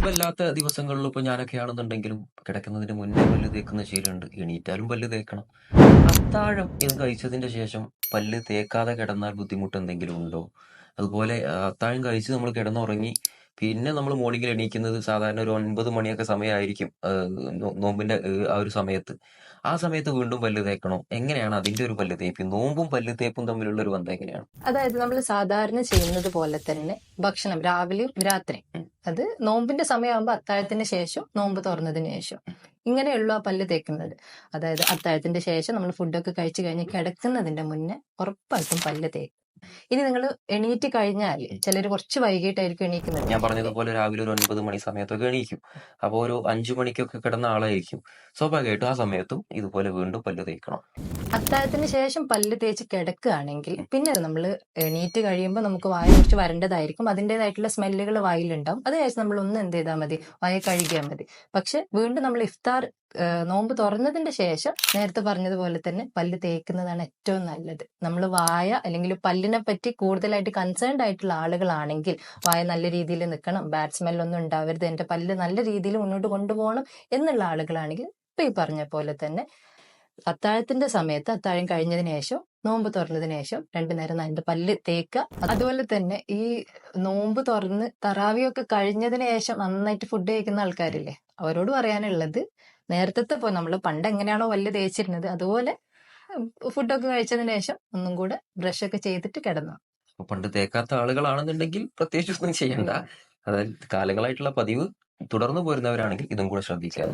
നോമ്പല്ലാത്ത ദിവസങ്ങളിൽ ഇപ്പൊ ഞാനൊക്കെ ആണെന്നുണ്ടെങ്കിലും കിടക്കുന്നതിന് മുന്നേ പല്ല് തേക്കുന്ന ശീലമുണ്ട്. എണീറ്റാലും പല്ല് തേക്കണം. അത്താഴം ഇത് കഴിച്ചതിന്റെ ശേഷം പല്ല് തേക്കാതെ കിടന്നാൽ ബുദ്ധിമുട്ട് എന്തെങ്കിലും ഉണ്ടോ? അതുപോലെ അത്താഴം കഴിച്ച് നമ്മൾ കിടന്നുറങ്ങി പിന്നെ നമ്മൾ മോർണിംഗിൽ എണീക്കുന്നത് സാധാരണ ഒരു 9 മണിയൊക്കെ സമയമായിരിക്കും. നോമ്പിന്റെ ആ ഒരു സമയത്ത്. ആ സമയത്ത് വീണ്ടും പല്ല് തേക്കണോ? എങ്ങനെയാണ് അതിന്റെ ഒരു പല്ല് തേപ്പ്? നോമ്പും പല്ല് തേപ്പും തമ്മിലുള്ള ഒരു ബന്ധം എങ്ങനെയാണ്? അതായത് നമ്മൾ സാധാരണ ചെയ്യുന്നത് പോലെ തന്നെ ഭക്ഷണം രാവിലെയും രാത്രിയും. അത് നോമ്പിന്റെ സമയമാകുമ്പോൾ അത്താഴത്തിന് ശേഷം, നോമ്പ് തുറന്നതിന് ശേഷം ഇങ്ങനെയുള്ള പല്ല് തേക്കുന്നത്. അതായത് അത്താഴത്തിന്റെ ശേഷം നമ്മൾ ഫുഡൊക്കെ കഴിച്ചു കഴിഞ്ഞ് കിടക്കുന്നതിന്റെ മുന്നേ ഉറപ്പായിട്ടും പല്ല് തേക്കും. ഇനി നിങ്ങൾ എണീറ്റ് കഴിഞ്ഞാൽ ചിലർ കുറച്ച് വൈകിട്ടായിരിക്കും എണീക്കുന്നത്. ഞാൻ പറഞ്ഞതുപോലെ രാവിലെ ഒരു 9 മണി സമയത്തൊക്കെ എണീക്കും. അപ്പോൾ ഒരു 5 മണിക്കൊക്കെ കിടന്ന ആളായിരിക്കും. സ്വാഭാവികമായിട്ടും ആ സമയത്തും ഇതുപോലെ വീണ്ടും പല്ല് തേക്കണം. അത്താഴത്തിന് ശേഷം പല്ല് തേച്ച് കിടക്കുകയാണെങ്കിൽ പിന്നെ നമ്മൾ എണീറ്റ് കഴിയുമ്പോൾ നമുക്ക് വായ കുറച്ച് വരേണ്ടതായിരിക്കും. അതിൻ്റെതായിട്ടുള്ള സ്മെല്ലുകൾ വായിലുണ്ടാവും. അത് ശേഷം നമ്മൾ ഒന്ന് എന്ത് ചെയ്താൽ മതി, വായ കഴുകിയാൽ മതി. പക്ഷെ വീണ്ടും നമ്മൾ ഇഫ്താർ നോമ്പ് തുറന്നതിന്റെ ശേഷം നേരത്തെ പറഞ്ഞതുപോലെ തന്നെ പല്ല് തേക്കുന്നതാണ് ഏറ്റവും നല്ലത്. നമ്മൾ വായ അല്ലെങ്കിൽ പല്ലിനെ പറ്റി കൂടുതലായിട്ട് കൺസേൺഡ് ആയിട്ടുള്ള ആളുകളാണെങ്കിൽ, വായ നല്ല രീതിയിൽ നിൽക്കണം, ബാഡ് സ്മെല്ലൊന്നും ഉണ്ടാവരുത്, എന്റെ പല്ല് നല്ല രീതിയിൽ മുന്നോട്ട് കൊണ്ടുപോകണം എന്നുള്ള ആളുകളാണെങ്കിൽ ഇപ്പൊ ഈ പറഞ്ഞ പോലെ തന്നെ അത്താഴത്തിന്റെ സമയത്ത്, അത്താഴം കഴിഞ്ഞതിന് ശേഷം, നോമ്പ് തുറന്നതിന് ശേഷം 2 നേരം അതിന്റെ പല്ല് തേക്കുക. അതുപോലെ തന്നെ ഈ നോമ്പ് തുറന്ന് തറാവിയൊക്കെ കഴിഞ്ഞതിന് ശേഷം നന്നായിട്ട് ഫുഡ് കഴിക്കുന്ന ആൾക്കാരില്ലേ, അവരോട് പറയാനുള്ളത് നേരത്തെ പോലെ നമ്മൾ പണ്ട് എങ്ങനെയാണോ പല്ല് തേച്ചിരുന്നത് അതുപോലെ ഫുഡൊക്കെ കഴിച്ചതിന് ശേഷം ഒന്നും കൂടെ ബ്രഷ് ഒക്കെ ചെയ്തിട്ട് കിടന്നു. പണ്ട് തേക്കാത്ത ആളുകളാണെന്നുണ്ടെങ്കിൽ പ്രത്യേകിച്ച് ഒന്നും ചെയ്യണ്ട. അതായത് കാലങ്ങളായിട്ടുള്ള പതിവ് തുടർന്നു പോരുന്നവരാണെങ്കിൽ ഇതും കൂടെ ശ്രദ്ധിക്കുക.